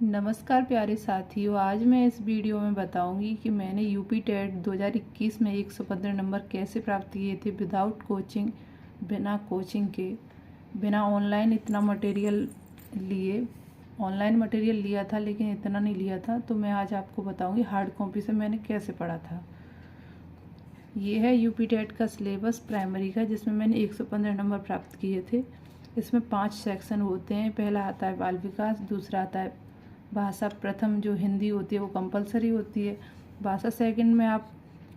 नमस्कार प्यारे साथियों, आज मैं इस वीडियो में बताऊंगी कि मैंने यूपी टेट 2021 में 115 नंबर कैसे प्राप्त किए थे विदाउट कोचिंग, बिना कोचिंग के, बिना ऑनलाइन इतना मटेरियल लिए। ऑनलाइन मटेरियल लिया था लेकिन इतना नहीं लिया था, तो मैं आज आपको बताऊंगी हार्ड कॉपी से मैंने कैसे पढ़ा था। ये है यूपी टेट का सिलेबस प्राइमरी का, जिसमें मैंने 115 नंबर प्राप्त किए थे। इसमें 5 सेक्शन होते हैं। पहला आता है बाल विकास, दूसरा आता है भाषा प्रथम जो हिंदी होती है वो कंपलसरी होती है। भाषा सेकंड में आप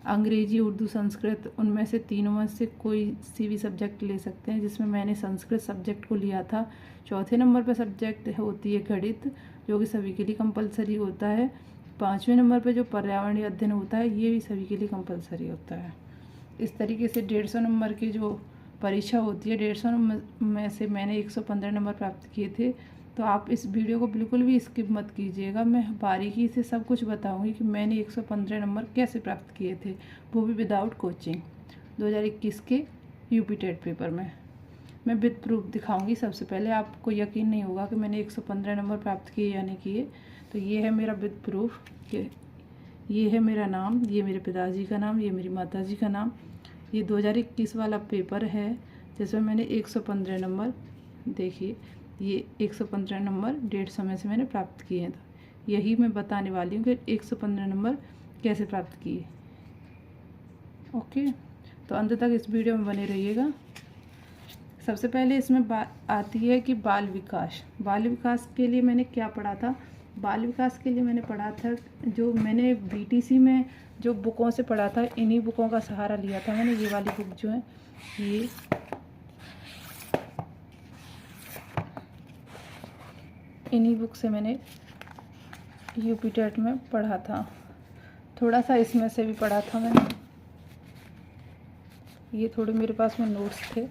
अंग्रेजी, उर्दू, संस्कृत, उनमें से तीनों में से कोई सी भी सब्जेक्ट ले सकते हैं, जिसमें मैंने संस्कृत सब्जेक्ट को लिया था। चौथे नंबर पर सब्जेक्ट होती है गणित, जो कि सभी के लिए कंपलसरी होता है। 5वें नंबर पर जो पर्यावरणीय अध्ययन होता है, ये भी सभी के लिए कंपलसरी होता है। इस तरीके से 150 नंबर की जो परीक्षा होती है, 150 नंबर में से मैंने 115 नंबर प्राप्त किए थे। तो आप इस वीडियो को बिल्कुल भी स्किप मत कीजिएगा। मैं बारीकी से सब कुछ बताऊंगी कि मैंने 115 नंबर कैसे प्राप्त किए थे, वो भी विदाउट कोचिंग, 2021 के यूपी टेट पेपर में। मैं विद प्रूफ दिखाऊंगी। सबसे पहले आपको यकीन नहीं होगा कि मैंने 115 नंबर प्राप्त किए या नहीं किए। तो ये है मेरा विद प्रूफ कि ये है मेरा नाम, ये मेरे पिताजी का नाम, ये मेरी माताजी का नाम। ये 2021 वाला पेपर है जिसमें मैंने 115 नंबर, देखिए ये 115 नंबर 150 में से मैंने प्राप्त किए हैं। तो यही मैं बताने वाली हूँ कि 115 नंबर कैसे प्राप्त किए। ओके, तो अंत तक इस वीडियो में बने रहिएगा। सबसे पहले इसमें बात आती है कि बाल विकास। बाल विकास के लिए मैंने क्या पढ़ा था? बाल विकास के लिए मैंने पढ़ा था, जो मैंने बीटीसी में जो बुकों से पढ़ा था, इन्हीं बुकों का सहारा लिया था मैंने। ये वाली बुक जो है, ये इन्हीं बुक से मैंने यूपी टेट में पढ़ा था। थोड़ा सा इसमें से भी पढ़ा था मैंने। ये थोड़े मेरे पास में नोट्स थे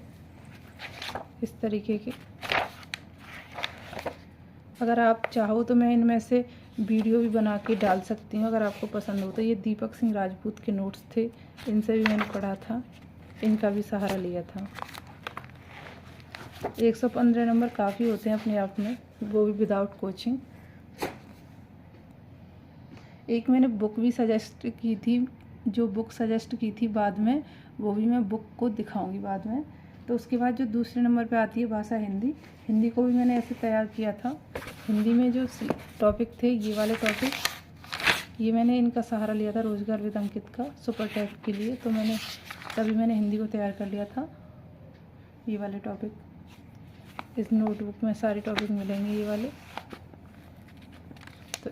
इस तरीके के। अगर आप चाहो तो मैं इनमें से वीडियो भी बना के डाल सकती हूँ, अगर आपको पसंद हो तो। ये दीपक सिंह राजपूत के नोट्स थे, इनसे भी मैंने पढ़ा था, इनका भी सहारा लिया था। 115 नंबर काफ़ी होते हैं अपने आप में, वो भी विदाउट कोचिंग। एक मैंने बुक भी सजेस्ट की थी, जो बुक सजेस्ट की थी बाद में, वो भी मैं बुक को दिखाऊंगी बाद में। तो उसके बाद जो दूसरे नंबर पे आती है भाषा हिंदी। हिंदी को भी मैंने ऐसे तैयार किया था। हिंदी में जो टॉपिक थे, ये वाले टॉपिक, ये मैंने इनका सहारा लिया था रोजगार विद अंकित का, सुपर टेट के लिए। तो मैंने हिंदी को तैयार कर लिया था। ये वाले टॉपिक इस नोटबुक में सारे टॉपिक मिलेंगे, ये वाले। तो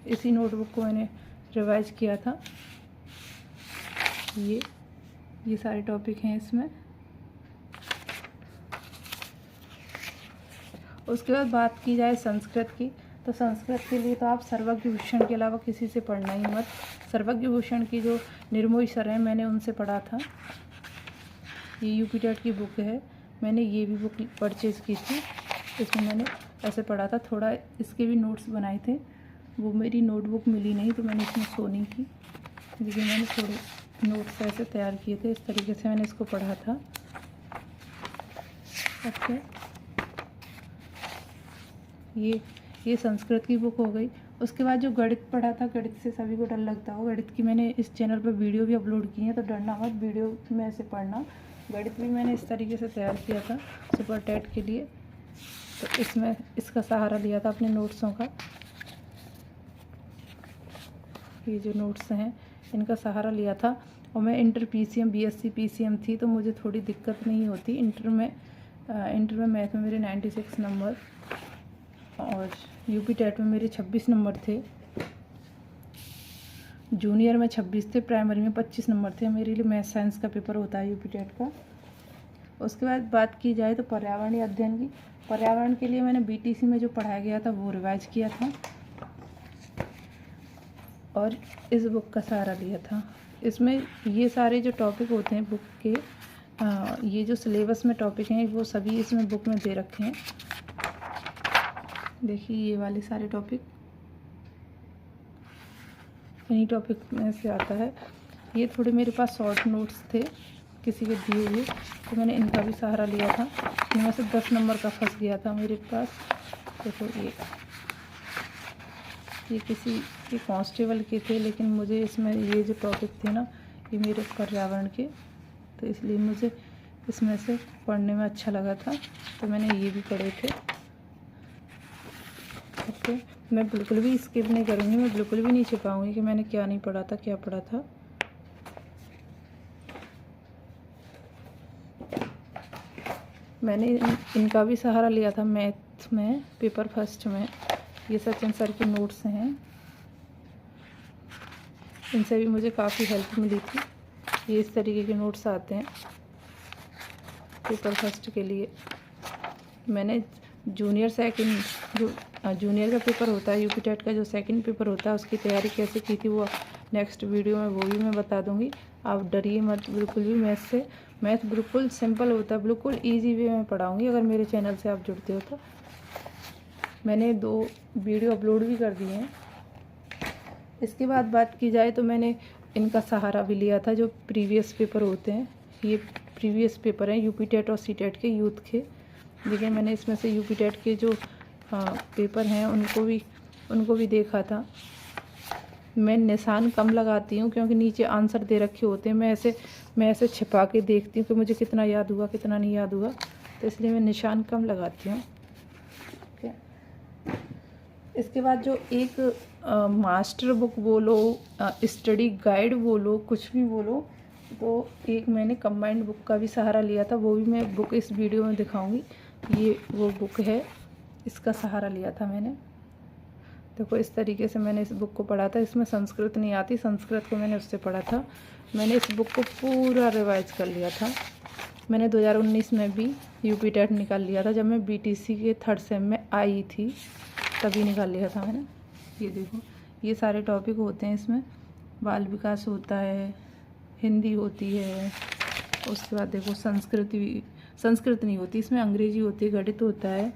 इसी नोटबुक को मैंने रिवाइज किया था। ये सारे टॉपिक हैं इसमें। उसके बाद बात की जाए संस्कृत की, तो संस्कृत के लिए तो आप सर्वज्ञ भूषण के अलावा किसी से पढ़ना ही मत। सर्वज्ञ भूषण की जो निर्मोही सर हैं, मैंने उनसे पढ़ा था। ये यूपी टेट की बुक है, मैंने ये भी बुक परचेज़ की थी। इसमें मैंने ऐसे पढ़ा था। थोड़ा इसके भी नोट्स बनाए थे, वो मेरी नोटबुक मिली नहीं तो मैंने इसमें सोनी की, लेकिन मैंने थोड़े नोट्स ऐसे तैयार किए थे। इस तरीके से मैंने इसको पढ़ा था। ओके, ये संस्कृत की बुक हो गई। उसके बाद जो गणित पढ़ा था, गणित से सभी को डर लगता हो। गणित की मैंने इस चैनल पर वीडियो भी अपलोड की है, तो डरना मत, वीडियो में ऐसे पढ़ना। गणित भी मैंने इस तरीके से तैयार किया था सुपर टेट के लिए। तो इसमें इसका सहारा लिया था अपने नोट्सों का। ये जो नोट्स हैं, इनका सहारा लिया था। और मैं इंटर पीसीएम, बीएससी पीसीएम थी, तो मुझे थोड़ी दिक्कत नहीं होती। इंटर में मैथ में मेरे 96 नंबर, और यूपी टेट में मेरे 26 नंबर थे। जूनियर में 26 थे, प्राइमरी में 25 नंबर थे। मेरे लिए मैथ साइंस का पेपर होता है यूपी टेट का। उसके बाद बात की जाए तो पर्यावरणीय अध्ययन की। पर्यावरण के लिए मैंने बीटीसी में जो पढ़ाया गया था वो रिवाइज किया था, और इस बुक का सहारा लिया था। इसमें ये सारे जो टॉपिक होते हैं बुक के, ये जो सिलेबस में टॉपिक हैं, वो सभी इसमें बुक में दे रखे हैं। देखिए ये वाले सारे टॉपिक इन्हीं टॉपिक में से आता है। ये थोड़े मेरे पास शॉर्ट नोट्स थे किसी के दिए हुए, तो मैंने इनका भी सहारा लिया था। इनमें से 10 नंबर का फंस गया था मेरे पास। देखो ये ये किसी ये कांस्टेबल के थे, लेकिन मुझे इसमें ये जो टॉपिक थे ना ये मेरे पर्यावरण के, तो इसलिए मुझे इसमें से पढ़ने में अच्छा लगा था, तो मैंने ये भी पढ़े थे। ओके, मैं बिल्कुल भी स्किप नहीं करूँगी, मैं बिल्कुल भी नहीं छिपाऊंगी कि मैंने क्या नहीं पढ़ा था, क्या पढ़ा था। मैंने इनका भी सहारा लिया था मैथ में, पेपर फर्स्ट में। ये सचिन सर के नोट्स हैं, इनसे भी मुझे काफ़ी हेल्प मिली थी। ये इस तरीके के नोट्स आते हैं पेपर फर्स्ट के लिए। मैंने जूनियर सेकंड जो जूनियर का पेपर होता है, यूपी टेट का जो सेकंड पेपर होता है, उसकी तैयारी कैसे की थी वो नेक्स्ट वीडियो में वो भी मैं बता दूंगी। आप डरिए मत बिल्कुल भी मैथ से। मैथ बिल्कुल सिंपल होता है, बिल्कुल ईजी वे में पढ़ाऊँगी अगर मेरे चैनल से आप जुड़ते हो तो। मैंने 2 वीडियो अपलोड भी कर दिए हैं। इसके बाद बात की जाए तो मैंने इनका सहारा भी लिया था, जो प्रीवियस पेपर होते हैं। ये प्रीवियस पेपर हैं यूपी टेट और सी टेट के यूथ के, लेकिन मैंने इसमें से यूपी टेट के जो पेपर हैं उनको भी देखा था। मैं निशान कम लगाती हूँ क्योंकि नीचे आंसर दे रखे होते हैं। मैं ऐसे छिपा के देखती हूँ कि मुझे कितना याद हुआ कितना नहीं याद हुआ, तो इसलिए मैं निशान कम लगाती हूँ। ओके, इसके बाद जो एक मास्टर बुक बोलो, स्टडी गाइड बोलो, कुछ भी बोलो, तो एक मैंने कंबाइंड बुक का भी सहारा लिया था। वो भी मैं बुक इस वीडियो में दिखाऊंगी। ये वो बुक है, इसका सहारा लिया था मैंने। देखो इस तरीके से मैंने इस बुक को पढ़ा था। इसमें संस्कृत नहीं आती, संस्कृत को मैंने उससे पढ़ा था। मैंने इस बुक को पूरा रिवाइज कर लिया था। मैंने 2019 में भी यूपी टेट निकाल लिया था, जब मैं बीटीसी के 3rd सेम में आई थी, तभी निकाल लिया था मैंने। ये देखो ये सारे टॉपिक होते हैं इसमें। बाल विकास होता है, हिंदी होती है, उसके बाद देखो संस्कृत नहीं होती इसमें, अंग्रेजी होती है, गणित होता है,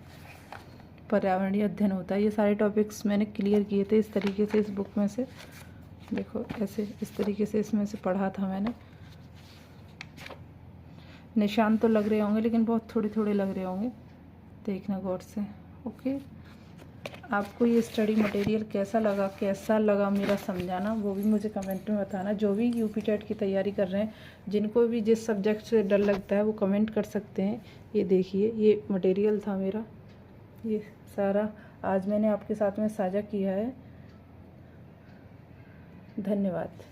पर्यावरणीय अध्ययन होता है। ये सारे टॉपिक्स मैंने क्लियर किए थे इस तरीके से इस बुक में से। देखो ऐसे इस तरीके से इसमें से पढ़ा था मैंने। निशान तो लग रहे होंगे लेकिन बहुत थोड़े थोड़े लग रहे होंगे, देखना गौर से। ओके, आपको ये स्टडी मटेरियल कैसा लगा मेरा समझाना, वो भी मुझे कमेंट में बताना। जो भी यूपी टेट की तैयारी कर रहे हैं, जिनको भी जिस सब्जेक्ट से डर लगता है वो कमेंट कर सकते हैं। ये देखिए ये मटेरियल था मेरा, ये सारा आज मैंने आपके साथ में साझा किया है। धन्यवाद।